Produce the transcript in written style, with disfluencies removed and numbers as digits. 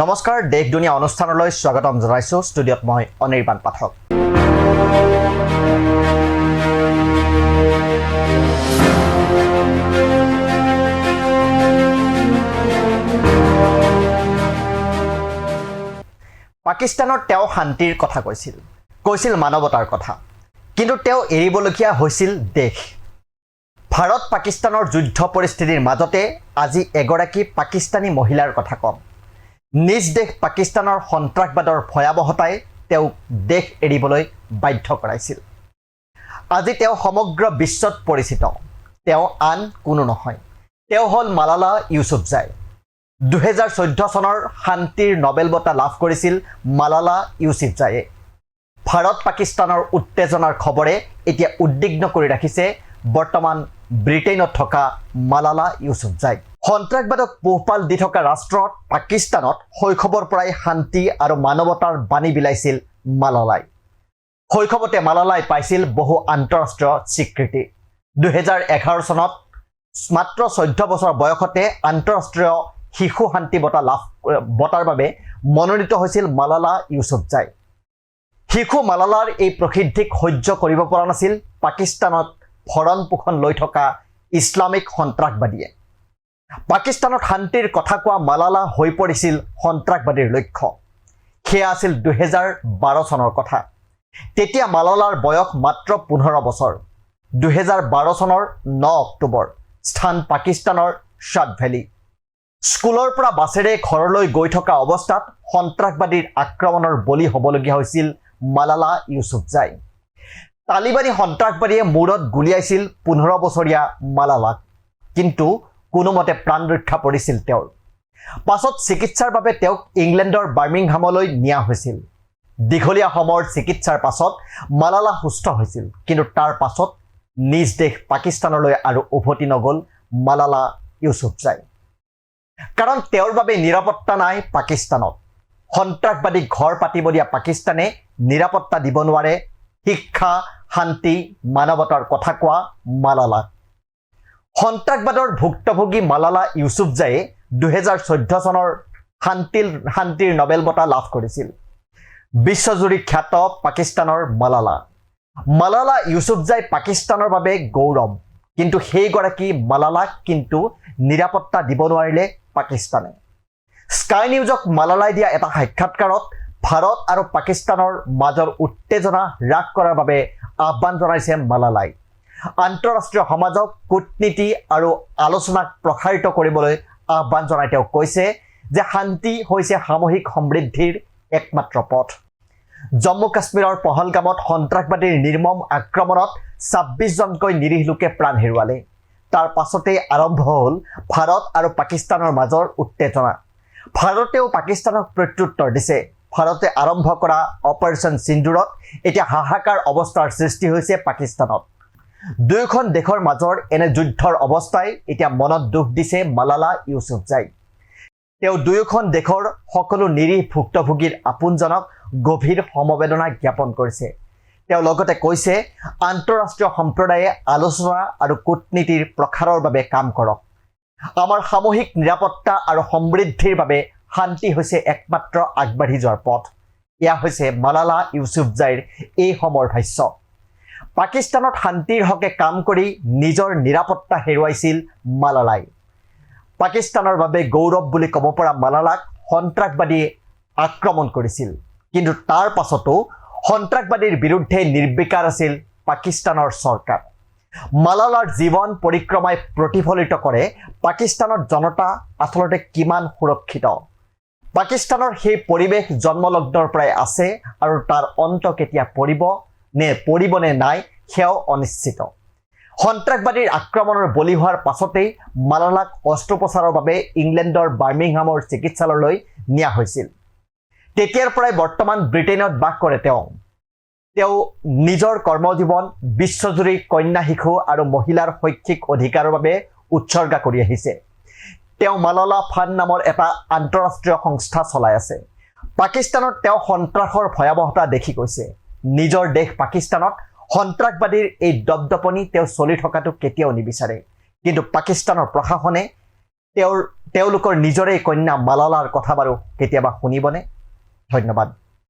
নমস্কাৰ, দেশ দুনিয়া অনুষ্ঠানলৈ স্বাগতম জনাইছোঁ। ষ্টুডিঅ'ত মই অনিৰ্বাণ পাঠক। পাকিস্তানত তেওঁ শান্তিৰ কথা কৈছিল মানৱতাৰ কথা, কিন্তু তেওঁ এৰিবলগীয়া হৈছিল দেশ। ভাৰত পাকিস্তানৰ যুদ্ধ পৰিস্থিতিৰ মাজতে আজি এগৰাকী পাকিস্তানী মহিলাৰ কথা কম। নিজ দেশ পাকিস্তানৰ সন্ত্ৰাসবাদৰ ভয়াৱহতাই তেওঁক দেশ এৰিবলৈ বাধ্য কৰাইছিল। আজি তেওঁ সমগ্ৰ বিশ্বত পৰিচিত। তেওঁ আন কোনো নহয়, তেওঁ হ'ল মালালা ইউছুফজাই। 2014 চনৰ শান্তিৰ নোবেল বঁটা লাভ কৰিছিল মালালা ইউছুফজাইয়ে। ভাৰত পাকিস্তানৰ উত্তেজনাৰ খবৰে এতিয়া উদ্বিগ্ন কৰি ৰাখিছে বৰ্তমান ব্ৰিটেইনত থকা মালালা ইউছুফজাইক। সন্ত্ৰাসবাদক পোহপাল দি থকা ৰাষ্ট্ৰত পাকিস্তানত শৈশৱৰ পৰাই শান্তি আৰু মানৱতাৰ বাণী বিলাইছিল মালালাই। শৈশৱতে মালালাই পাইছিল বহু আন্তঃৰাষ্ট্ৰীয় স্বীকৃতি। 2011 চনত মাত্ৰ 14 বছৰ বয়সতে আন্তঃৰাষ্ট্ৰীয় শিশু শান্তি বঁটাৰ বাবে মনোনীত হৈছিল মালালা ইউছুফজাই। শিশু মালালাৰ এই প্ৰসিদ্ধিক সহ্য কৰিব পৰা নাছিল পাকিস্তানত ভৰণ পোষণ লৈ থকা ইছলামিক সন্ত্ৰাসবাদীয়ে। পাকিস্তানত শান্তিৰ কথা কোৱা মালালা হৈ পৰিছিল সন্ত্ৰাসবাদীৰ লক্ষ্য। সেয়া আছিল 2012 চনৰ কথা। তেতিয়া মালালাৰ বয়স মাত্ৰ 15 বছৰ। 2012 চনৰ 9 অক্টোবৰ, স্থান পাকিস্তানৰ শ্বাদ ভেলী। স্কুলৰ পৰা বাছেৰে ঘৰলৈ গৈ থকা অৱস্থাত সন্ত্ৰাসবাদীৰ আক্ৰমণৰ বলি হ'বলগীয়া হৈছিল মালালা ইউছুফজাই। তালিবানী সন্ত্ৰাসবাদীয়ে মূৰত গুলিয়াইছিল 15 বছৰীয়া মালালাক, কিন্তু কোনোমতে প্ৰাণ ৰক্ষা পৰিছিল তেওঁৰ। পাছত চিকিৎসাৰ বাবে তেওঁক ইংলেণ্ডৰ বাৰ্মিংহামলৈ নিয়া হৈছিল। দীঘলীয়া সময়ৰ চিকিৎসাৰ পাছত মালালা সুস্থ হৈছিল, কিন্তু তাৰ পাছত নিজ দেশ পাকিস্তানলৈ আৰু উভতি নগ'ল মালালা ইউছুফজাই। কাৰণ তেওঁৰ বাবে নিৰাপত্তা নাই পাকিস্তানত। সন্ত্ৰাসবাদীক ঘৰ পাতিব দিয়া পাকিস্তানে নিৰাপত্তা দিব নোৱাৰে শিক্ষা, শান্তি, মানৱতাৰ কথা কোৱা মালালাক। সন্ত্ৰাসবাদৰ ভুক্তভোগী মালালা ইউছুফজাইয়ে 2014 চনৰ শান্তিৰ নোবেল বঁটা লাভ কৰিছিল। বিশ্বজুৰি খ্যাত পাকিস্তানৰ মালালা ইউছুফজাই পাকিস্তানৰ বাবে গৌৰৱ, কিন্তু সেইগৰাকী মালালাক কিন্তু নিৰাপত্তা দিব নোৱাৰিলে পাকিস্তানে। স্কাই নিউজক মালালাই দিয়া এটা সাক্ষাৎকাৰত ভাৰত আৰু পাকিস্তানৰ মাজৰ উত্তেজনা হ্ৰাস কৰাৰ বাবে আহ্বান জনাইছে মালালাই। আন্তঃৰাষ্ট্ৰীয় সমাজক কূটনীতি আৰু আলোচনাক প্ৰসাৰিত কৰিবলৈ আহ্বান জনাই তেওঁ কৈছে যে শান্তি হৈছে সামূহিক সমৃদ্ধিৰ একমাত্ৰ পথ। জম্মু কাশ্মীৰৰ পহলগামত সন্ত্ৰাসবাদীৰ নিৰ্মম আক্ৰমণত 26 জনকৈ নিৰীহ লোকে প্ৰাণ হেৰুৱালে। তাৰ পাছতেই আৰম্ভ হ'ল ভাৰত আৰু পাকিস্তানৰ মাজৰ উত্তেজনা। ভাৰতেও পাকিস্তানক প্ৰত্যুত্তৰ দিছে। ভাৰতে আৰম্ভ কৰা অপাৰেশ্যন সিন্দুৰত এতিয়া হাহাকাৰ অৱস্থাৰ সৃষ্টি হৈছে পাকিস্তানত। দুয়োখন দেশৰ মাজৰ এনে যুদ্ধৰ অৱস্থাই এতিয়া মনত দুখ দিছে মালালা ইউছুফজাই। তেওঁ দুয়োখন দেশৰ সকলো নিৰীহ ভুক্তভোগীৰ আপোনজনক গভীৰ সমবেদনা জ্ঞাপন কৰিছে। তেওঁ লগতে কৈছে আন্তঃৰাষ্ট্ৰীয় সম্প্ৰদায়ে আলোচনা আৰু কূটনীতিৰ প্ৰসাৰৰ বাবে কাম কৰক। আমাৰ সামূহিক নিৰাপত্তা আৰু সমৃদ্ধিৰ বাবে শান্তি হৈছে একমাত্ৰ আগবাঢ়ি যোৱাৰ পথ। এয়া হৈছে মালালা ইউছুফজাইৰ এই সময়ৰ ভাষ্য। পাকিস্তানত শান্তিৰ হকে কাম কৰি নিজৰ নিৰাপত্তা হেৰুৱাইছিল মালালাই। পাকিস্তানৰ বাবে গৌৰৱ বুলি ক'ব পৰা মালালাক সন্ত্ৰাসবাদীয়ে আক্ৰমণ কৰিছিল, কিন্তু তাৰ পাছতো সন্ত্ৰাসবাদীৰ বিৰুদ্ধে নিৰ্বিকাৰ আছিল পাকিস্তানৰ চৰকাৰ। মালালাৰ জীৱন পৰিক্ৰমাই প্ৰতিফলিত কৰে পাকিস্তানৰ জনতা আচলতে কিমান সুৰক্ষিত। পাকিস্তানৰ সেই পৰিৱেশ জন্মলগ্নৰ পৰাই আছে আৰু তাৰ অন্ত কেতিয়া পৰিবনে নাই সেয়াও অনিশ্চিত। সন্ত্ৰাসবাদীৰ আক্ৰমণৰ বলি হোৱাৰ পাছতেই মালালাক অস্ত্ৰোপচাৰৰ বাবে ইংলেণ্ডৰ বাৰ্মিংহামৰ চিকিৎসালয়লৈ নিয়া হৈছিল। তেতিয়াৰ পৰাই বৰ্তমান ব্ৰিটেইনত বাস কৰে তেওঁ নিজৰ কৰ্মজীৱন বিশ্বজুৰি কন্যা, শিশু আৰু মহিলাৰ শৈক্ষিক অধিকাৰৰ বাবে উৎসৰ্গা কৰি আহিছে। তেওঁ মালালা ফাণ্ড নামৰ এটা আন্তঃৰাষ্ট্ৰীয় সংস্থা চলাই আছে। পাকিস্তানত তেওঁ সন্ত্ৰাসৰ ভয়াৱহতা দেখি কৈছে। নিজৰ দেশ পাকিস্তানত সন্ত্ৰাসবাদীৰ এই দপদপনি তেওঁ চলি থকাটো কেতিয়াও নিবিচাৰে, কিন্তু পাকিস্তানৰ প্ৰশাসনে তেওঁলোকৰ নিজৰে কন্যা মালালাৰ কথা বাৰু কেতিয়াবা শুনিবনে? ধন্যবাদ।